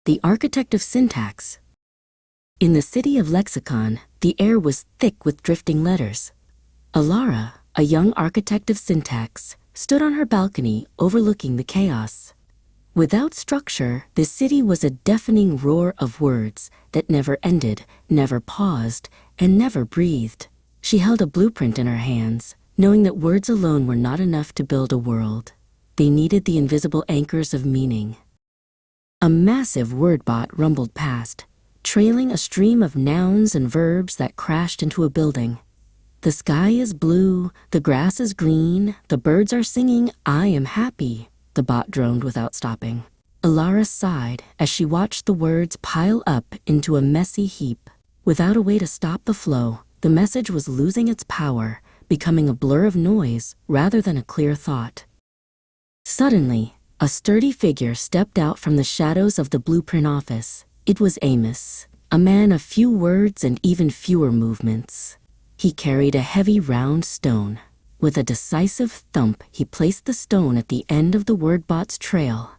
The architect of syntax. In the city of lexicon, the air was thick with drifting letters. Alara, a young architect of syntax, stood on her balcony overlooking the chaos. Without structure, the city was a deafening roar of words that never ended, never paused, and never breathed. She held a blueprint in her hands, knowing that words alone were not enough to build a world. They needed the invisible anchors of meaning. A massive word bot rumbled past, trailing a stream of nouns and verbs that crashed into a building. The sky is blue, the grass is green, the birds are singing, I am happy, the bot droned without stopping. Alara sighed as she watched the words pile up into a messy heap. Without a way to stop the flow, the message was losing its power, becoming a blur of noise rather than a clear thought. Suddenly, a sturdy figure stepped out from the shadows of the blueprint office. It was Amos, a man of few words and even fewer movements. He carried a heavy round stone. With a decisive thump, he placed the stone at the end of the wordbot's trail.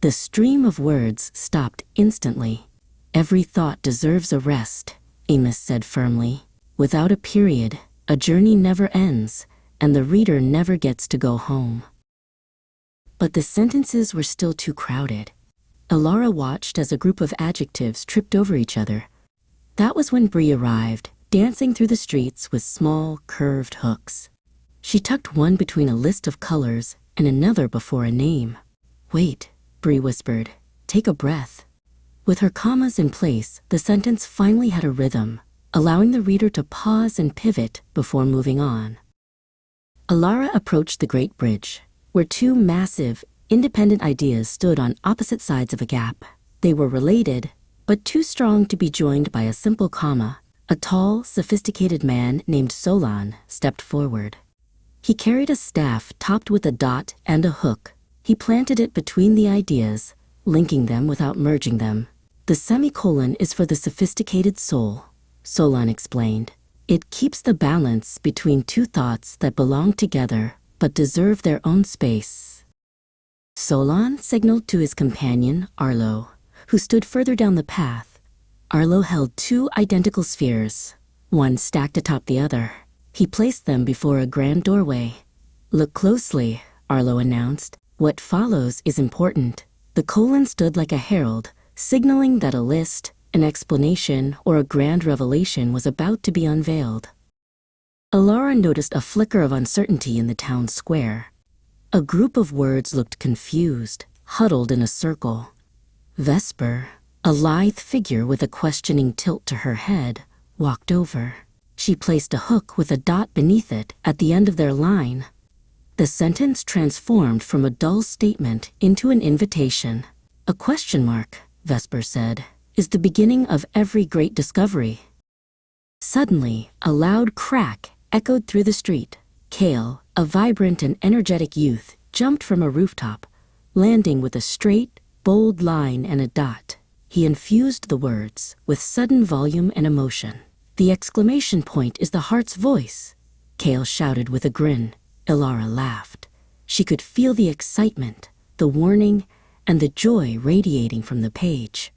The stream of words stopped instantly. Every thought deserves a rest, Amos said firmly. Without a period, a journey never ends, and the reader never gets to go home. But the sentences were still too crowded. Alara watched as a group of adjectives tripped over each other. That was when Bree arrived, dancing through the streets with small, curved hooks. She tucked one between a list of colors and another before a name. Wait, Bree whispered. Take a breath. With her commas in place, the sentence finally had a rhythm, allowing the reader to pause and pivot before moving on. Alara approached the Great Bridge, where two massive, independent ideas stood on opposite sides of a gap. They were related, but too strong to be joined by a simple comma. A tall, sophisticated man named Solon stepped forward. He carried a staff topped with a dot and a hook. He planted it between the ideas, linking them without merging them. The semicolon is for the sophisticated soul, Solon explained. It keeps the balance between two thoughts that belong together but deserve their own space. Solon signaled to his companion, Arlo, who stood further down the path. Arlo held two identical spheres, one stacked atop the other. He placed them before a grand doorway. Look closely, Arlo announced. What follows is important. The colon stood like a herald, signaling that a list, an explanation, or a grand revelation was about to be unveiled. Alara noticed a flicker of uncertainty in the town square. A group of words looked confused, huddled in a circle. Vesper, a lithe figure with a questioning tilt to her head, walked over. She placed a hook with a dot beneath it at the end of their line. The sentence transformed from a dull statement into an invitation. A question mark, Vesper said, is the beginning of every great discovery. Suddenly, a loud crack echoed through the street. Kale, a vibrant and energetic youth, jumped from a rooftop, landing with a straight, bold line and a dot. He infused the words with sudden volume and emotion. The exclamation point is the heart's voice, Kale shouted with a grin. Alara laughed. She could feel the excitement, the warning, and the joy radiating from the page.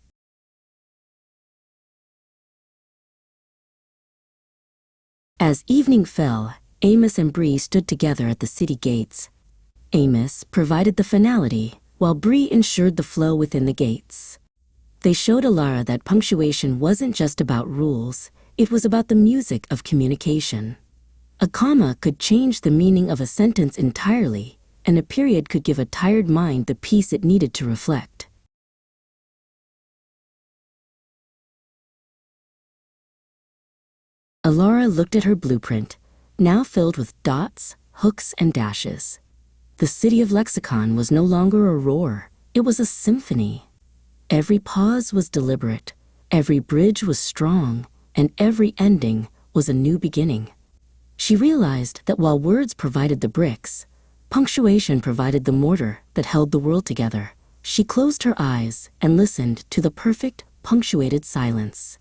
As evening fell, Amos and Bree stood together at the city gates. Amos provided the finality, while Bree ensured the flow within the gates. They showed Alara that punctuation wasn't just about rules, it was about the music of communication. A comma could change the meaning of a sentence entirely, and a period could give a tired mind the peace it needed to reflect. Alara looked at her blueprint, now filled with dots, hooks, and dashes. The city of lexicon was no longer a roar, it was a symphony. Every pause was deliberate, every bridge was strong, and every ending was a new beginning. She realized that while words provided the bricks, punctuation provided the mortar that held the world together. She closed her eyes and listened to the perfect, punctuated silence.